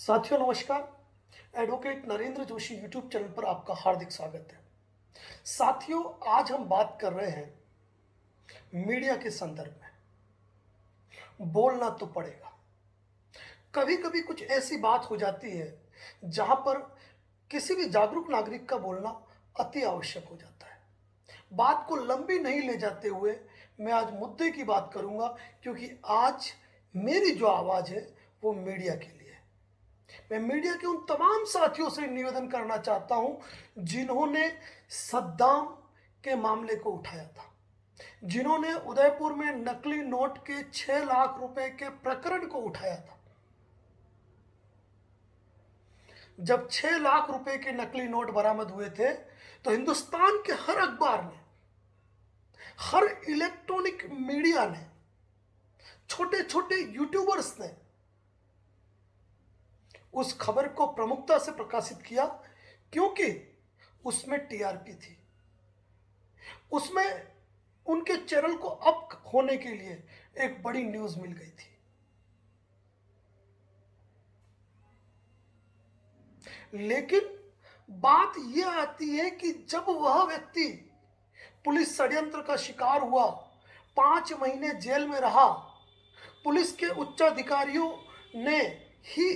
साथियों नमस्कार। Advocate Narendra Joshi YouTube channel पर आपका हार्दिक स्वागत है। साथियों, आज हम बात कर रहे हैं मीडिया के संदर्भ में। बोलना तो पड़ेगा। कभी कभी कुछ ऐसी बात हो जाती है जहां पर किसी भी जागरूक नागरिक का बोलना अति आवश्यक हो जाता है। बात को लंबी नहीं ले जाते हुए मैं आज मुद्दे की बात करूंगा, क्योंकि आज मेरी जो आवाज है वो मीडिया के लिए है। मैं मीडिया के उन तमाम साथियों से निवेदन करना चाहता हूं जिन्होंने सद्दाम के मामले को उठाया था, जिन्होंने उदयपुर में नकली नोट के 6 लाख रुपए के प्रकरण को उठाया था। जब 6 लाख रुपए के नकली नोट बरामद हुए थे तो हिंदुस्तान के हर अखबार ने, हर इलेक्ट्रॉनिक मीडिया ने, छोटे छोटे यूट्यूबर्स ने उस खबर को प्रमुखता से प्रकाशित किया, क्योंकि उसमें टीआरपी थी। उसमें उनके चैनल को अप होने के लिए एक बड़ी न्यूज मिल गई थी। लेकिन बात यह आती है कि जब वह व्यक्ति पुलिस षड्यंत्र का शिकार हुआ, 5 महीने जेल में रहा, पुलिस के उच्चाधिकारियों ने ही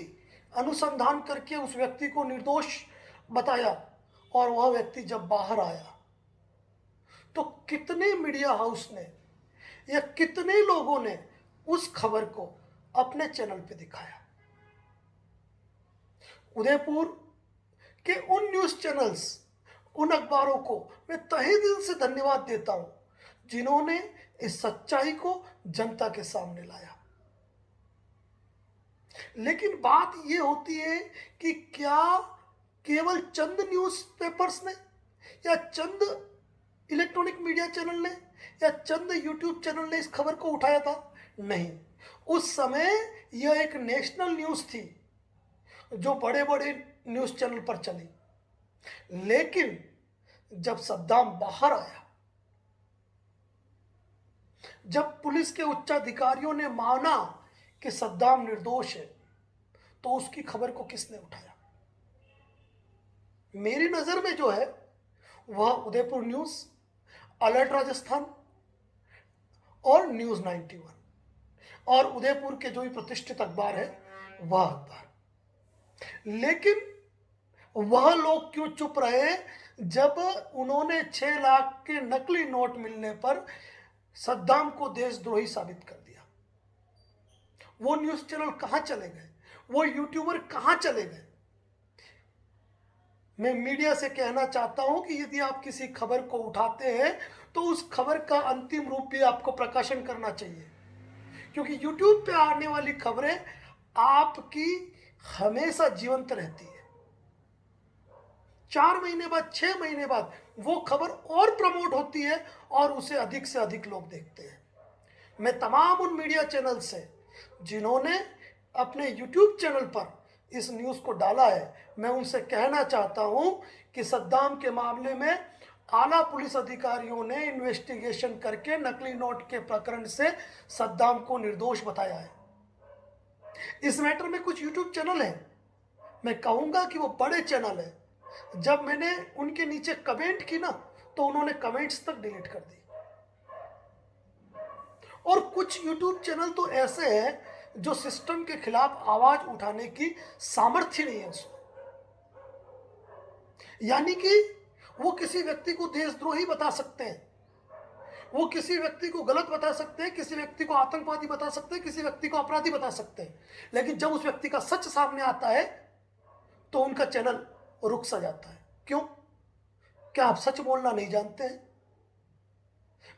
अनुसंधान करके उस व्यक्ति को निर्दोष बताया, और वह व्यक्ति जब बाहर आया तो कितने मीडिया हाउस ने या कितने लोगों ने उस खबर को अपने चैनल पे दिखाया। उदयपुर के उन न्यूज चैनल्स, उन अखबारों को मैं तहे दिल से धन्यवाद देता हूं जिन्होंने इस सच्चाई को जनता के सामने लाया। लेकिन बात यह होती है कि क्या केवल चंद न्यूज़पेपर्स ने या चंद इलेक्ट्रॉनिक मीडिया चैनल ने या चंद यूट्यूब चैनल ने इस खबर को उठाया था? नहीं, उस समय यह एक नेशनल न्यूज थी जो बड़े बड़े न्यूज चैनल पर चली। लेकिन जब सद्दाम बाहर आया, जब पुलिस के उच्चाधिकारियों ने माना कि सद्दाम निर्दोष है, तो उसकी खबर को किसने उठाया? मेरी नजर में जो है वह उदयपुर न्यूज, अलर्ट राजस्थान और न्यूज 91 और उदयपुर के जो भी प्रतिष्ठित अखबार है वह अखबार। लेकिन वह लोग क्यों चुप रहे जब उन्होंने 6 लाख के नकली नोट मिलने पर सद्दाम को देशद्रोही साबित कर दिया? वो न्यूज चैनल कहां चले गए? वो यूट्यूबर कहां चले गए? मैं मीडिया से कहना चाहता हूं कि यदि आप किसी खबर को उठाते हैं तो उस खबर का अंतिम रूप भी आपको प्रकाशन करना चाहिए, क्योंकि यूट्यूब पे आने वाली खबरें आपकी हमेशा जीवंत रहती है। 4 महीने बाद, 6 महीने बाद वो खबर और प्रमोट होती है और उसे अधिक से अधिक लोग देखते हैं। मैं तमाम उन मीडिया चैनल से जिन्होंने अपने यूट्यूब चैनल पर इस न्यूज़ को डाला है, मैं उनसे कहना चाहता हूं कि सद्दाम के मामले में आला पुलिस अधिकारियों ने इन्वेस्टिगेशन करके नकली नोट के प्रकरण से सद्दाम को निर्दोष बताया है। इस मैटर में कुछ यूट्यूब चैनल हैं, मैं कहूंगा कि वो बड़े चैनल हैं। जब मैंने उनके नीचे कमेंट की ना, तो उन्होंने कमेंट्स तक डिलीट कर दी। और कुछ यूट्यूब चैनल तो ऐसे हैं जो सिस्टम के खिलाफ आवाज उठाने की सामर्थ्य नहीं है उसमें। यानी कि वो किसी व्यक्ति को देशद्रोही बता सकते हैं, वो किसी व्यक्ति को गलत बता सकते हैं, किसी व्यक्ति को आतंकवादी बता सकते हैं, किसी व्यक्ति को अपराधी बता सकते हैं, लेकिन जब उस व्यक्ति का सच सामने आता है तो उनका चैनल रुक सा जाता है। क्यों? क्या आप सच बोलना नहीं जानते हैं?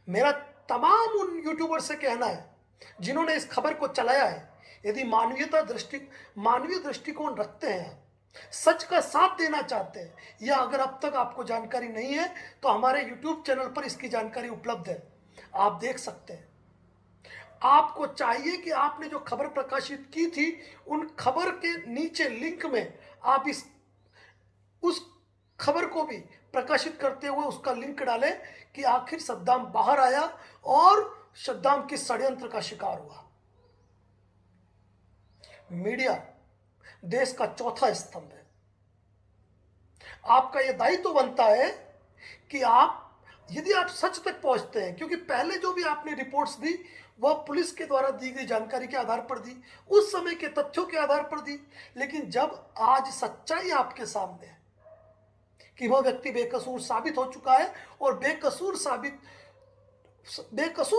मेरा तमाम उन यूट्यूबर से कहना है जिन्होंने इस खबर को चलाया है, यदि मानवीय दृष्टिकोण रखते हैं, सच का साथ देना चाहते हैं, या अगर अब तक आपको जानकारी नहीं है तो हमारे यूट्यूब चैनल पर इसकी जानकारी उपलब्ध है, आप देख सकते हैं। आपको चाहिए कि आपने जो खबर प्रकाशित की थी, उन खबर के नीचे लिंक में आप उस खबर को भी प्रकाशित करते हुए उसका लिंक डालें कि आखिर सद्दाम बाहर आया और सद्दाम के षड्यंत्र का शिकार हुआ। मीडिया देश का चौथा स्तंभ है। आपका यह दायित्व बनता है कि आप, यदि आप सच तक पहुंचते हैं, क्योंकि पहले जो भी आपने रिपोर्ट्स दी वह पुलिस के द्वारा दी गई जानकारी के आधार पर दी, उस समय के तथ्यों के आधार पर दी, लेकिन जब आज सच्चाई आपके सामने है कि वह व्यक्ति बेकसूर साबित हो चुका है और बेकसूर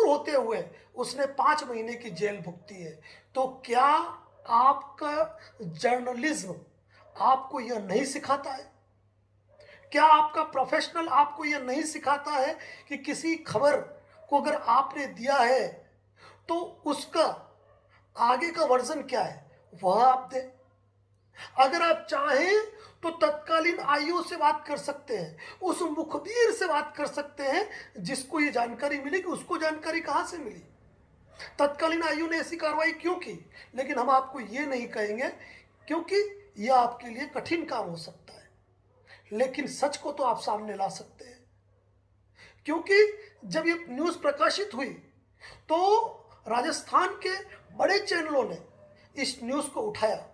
होते हुए उसने 5 महीने की जेल भुगती है, तो क्या आपका जर्नलिज्म आपको यह नहीं सिखाता है? क्या आपका प्रोफेशनल आपको यह नहीं सिखाता है कि किसी खबर को अगर आपने दिया है तो उसका आगे का वर्जन क्या है वह आप दें? अगर आप चाहें तो तत्कालीन आईओ से बात कर सकते हैं, उस मुखबिर से बात कर सकते हैं जिसको ये जानकारी मिली कि उसको जानकारी कहां से मिली, तत्कालीन आईओ ने ऐसी कार्रवाई क्यों की। लेकिन हम आपको ये नहीं कहेंगे क्योंकि यह आपके लिए कठिन काम हो सकता है, लेकिन सच को तो आप सामने ला सकते हैं। क्योंकि जब ये न्यूज़ प्रकाशित हुई तो राजस्थान के बड़े चैनलों ने इस न्यूज़ को उठाया,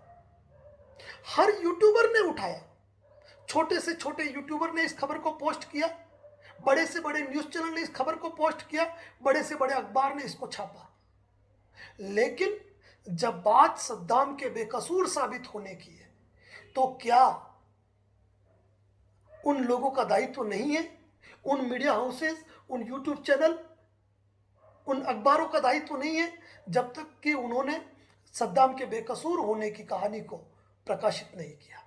हर यूट्यूबर ने उठाया, छोटे से छोटे यूट्यूबर ने इस खबर को पोस्ट किया, बड़े से बड़े न्यूज़ चैनल ने इस खबर को पोस्ट किया, बड़े से बड़े अखबार ने इसको छापा। लेकिन जब बात सद्दाम के बेकसूर साबित होने की है तो क्या उन लोगों का दायित्व नहीं है, उन मीडिया हाउसेस, उन यूट्यूब चैनल, उन अखबारों का दायित्व नहीं है जब तक कि उन्होंने सद्दाम के बेकसूर होने की कहानी को प्रकाशित नहीं किया?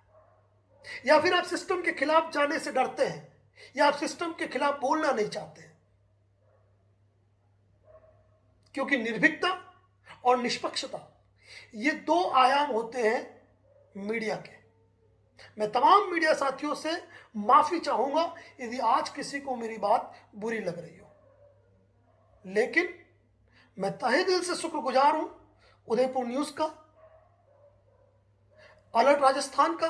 या फिर आप सिस्टम के खिलाफ जाने से डरते हैं, या आप सिस्टम के खिलाफ बोलना नहीं चाहते हैं? क्योंकि निर्भीकता और निष्पक्षता ये 2 आयाम होते हैं मीडिया के। मैं तमाम मीडिया साथियों से माफी चाहूंगा यदि आज किसी को मेरी बात बुरी लग रही हो, लेकिन मैं तहे दिल से शुक्रगुजार हूं उदयपुर न्यूज का, अलर्ट राजस्थान का,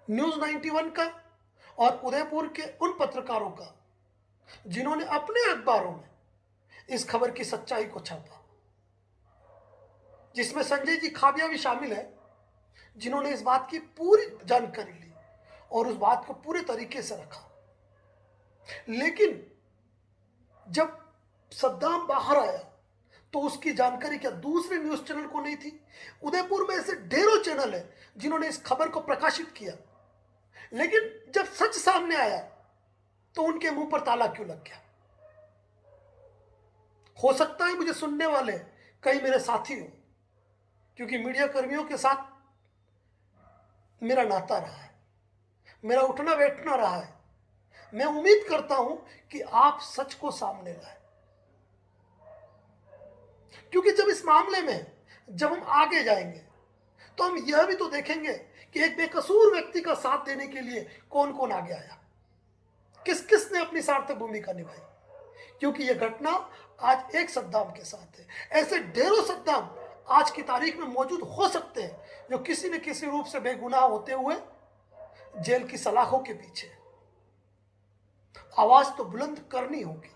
न्यूज 91 का और उदयपुर के उन पत्रकारों का जिन्होंने अपने अखबारों में इस खबर की सच्चाई को छापा, जिसमें संजय जी खाबिया भी शामिल है, जिन्होंने इस बात की पूरी जानकारी ली और उस बात को पूरे तरीके से रखा। लेकिन जब सद्दाम बाहर आया तो उसकी जानकारी क्या दूसरे न्यूज चैनल को नहीं थी? उदयपुर में ऐसे ढेरों चैनल है जिन्होंने इस खबर को प्रकाशित किया, लेकिन जब सच सामने आया तो उनके मुंह पर ताला क्यों लग गया? हो सकता है मुझे सुनने वाले कई मेरे साथी हो, क्योंकि मीडिया कर्मियों के साथ मेरा नाता रहा है, मेरा उठना बैठना रहा है। मैं उम्मीद करता हूं कि आप सच को सामने लाएं, क्योंकि जब इस मामले में जब हम आगे जाएंगे तो हम यह भी तो देखेंगे कि एक बेकसूर व्यक्ति का साथ देने के लिए कौन कौन आगे आया, किस किस ने अपनी सार्थक भूमिका निभाई। क्योंकि यह घटना आज एक सद्दाम के साथ है, ऐसे ढेरों सद्दाम आज की तारीख में मौजूद हो सकते हैं जो किसी न किसी रूप से बेगुनाह होते हुए जेल की सलाखों के पीछे। आवाज तो बुलंद करनी होगी।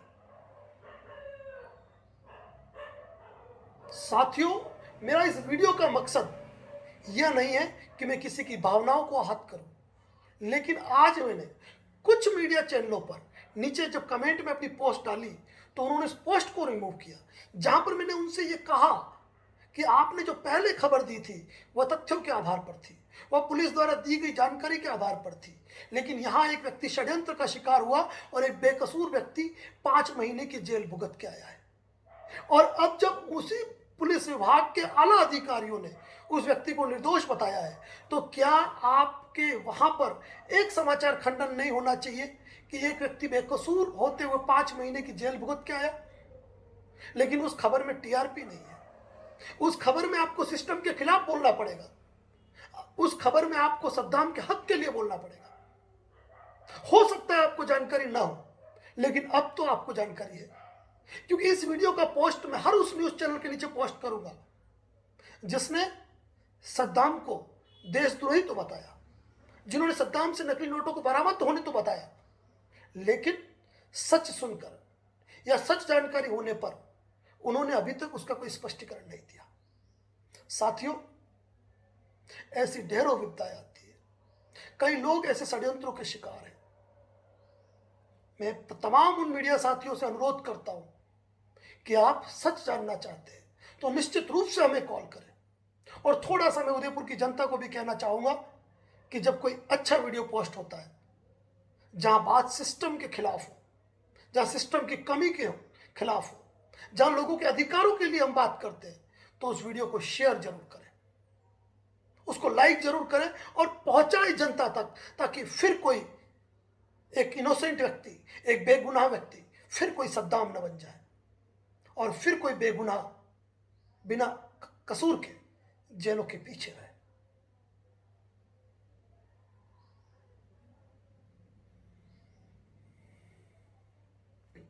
साथियों, मेरा इस वीडियो का मकसद यह नहीं है कि मैं किसी की भावनाओं को आहत करूं, लेकिन आज मैंने कुछ मीडिया चैनलों पर नीचे जब कमेंट में अपनी पोस्ट डाली तो उन्होंने इस पोस्ट को रिमूव किया, जहां पर मैंने उनसे यह कहा कि आपने जो पहले खबर दी थी वह तथ्यों के आधार पर थी, वह पुलिस द्वारा दी गई जानकारी के आधार पर थी, लेकिन यहां एक व्यक्ति षड्यंत्र का शिकार हुआ और एक बेकसूर व्यक्ति 5 महीने की जेल भुगत के आया है। और अब जब उसी पुलिस विभाग के आला अधिकारियों ने उस व्यक्ति को निर्दोष बताया है, तो क्या आपके वहां पर एक समाचार खंडन नहीं होना चाहिए कि एक व्यक्ति बेकसूर होते हुए 5 महीने की जेल भुगत के आया? लेकिन उस खबर में टीआरपी नहीं है, उस खबर में आपको सिस्टम के खिलाफ बोलना पड़ेगा, उस खबर में आपको सद्दाम के हक के लिए बोलना पड़ेगा। हो सकता है आपको जानकारी ना हो, लेकिन अब तो आपको जानकारी है, क्योंकि इस वीडियो का पोस्ट मैं हर उस न्यूज चैनल के नीचे पोस्ट करूंगा जिसने सद्दाम को देशद्रोही तो बताया, जिन्होंने सद्दाम से नकली नोटों को बरामद होने तो बताया, लेकिन सच सुनकर या सच जानकारी होने पर उन्होंने अभी तक उसका कोई स्पष्टीकरण नहीं दिया। साथियों, ऐसी ढेरों विपदाएं आती है। कई लोग ऐसे षड्यंत्रों के शिकार हैं। मैं तमाम उन मीडिया साथियों से अनुरोध करता हूं कि आप सच जानना चाहते हैं तो निश्चित रूप से हमें कॉल करें। और थोड़ा सा मैं उदयपुर की जनता को भी कहना चाहूंगा कि जब कोई अच्छा वीडियो पोस्ट होता है जहां बात सिस्टम के खिलाफ हो, जहां सिस्टम की कमी के खिलाफ हो, जहां लोगों के अधिकारों के लिए हम बात करते हैं, तो उस वीडियो को शेयर जरूर करें, उसको लाइक जरूर करें और पहुंचाए जनता तक, ताकि फिर कोई एक इनोसेंट व्यक्ति, एक बेगुनाह व्यक्ति फिर कोई सद्दाम न बन जाए और फिर कोई बेगुनाह बिना कसूर के जेलों के पीछे रहे।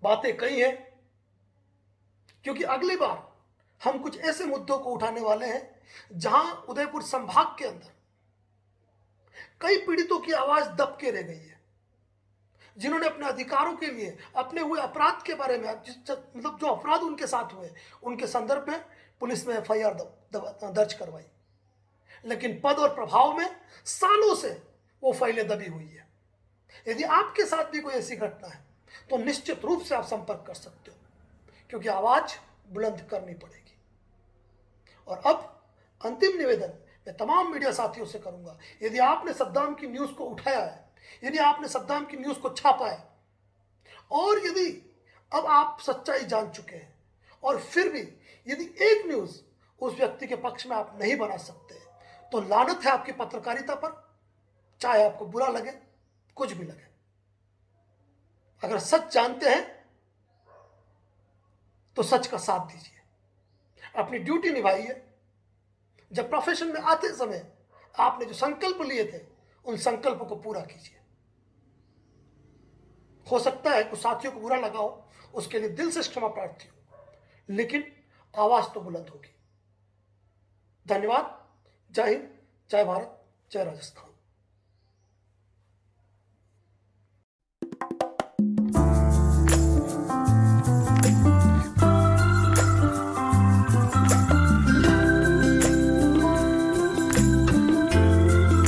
बातें कई हैं, क्योंकि अगली बार हम कुछ ऐसे मुद्दों को उठाने वाले हैं जहां उदयपुर संभाग के अंदर कई पीड़ितों की आवाज दब के रह गई है, जिन्होंने अपने अधिकारों के लिए, अपने हुए अपराध के बारे में, मतलब जो अपराध उनके साथ हुए उनके संदर्भ में पुलिस में एफआईआर दर्ज करवाई, लेकिन पद और प्रभाव में सालों से वो फाइलें दबी हुई है। यदि आपके साथ भी कोई ऐसी घटना है तो निश्चित रूप से आप संपर्क कर सकते हो, क्योंकि आवाज बुलंद करनी पड़ेगी। और अब अंतिम निवेदन मैं तमाम मीडिया साथियों से करूंगा, यदि आपने सद्दाम की न्यूज को उठाया है, यदि आपने सद्दाम की न्यूज को छापा है, और यदि अब आप सच्चाई जान चुके हैं और फिर भी यदि एक न्यूज उस व्यक्ति के पक्ष में आप नहीं बना सकते, तो लानत है आपकी पत्रकारिता पर, चाहे आपको बुरा लगे, कुछ भी लगे। अगर सच जानते हैं तो सच का साथ दीजिए, अपनी ड्यूटी निभाइए। जब प्रोफेशन में आते समय आपने जो संकल्प लिए थे, उन संकल्पों को पूरा कीजिए। हो सकता है कुछ साथियों को बुरा लगा हो, उसके लिए दिल से क्षमा प्रार्थी हो, लेकिन आवाज तो बुलंद होगी। धन्यवाद। जय हिंद, जय भारत, जय राजस्थान।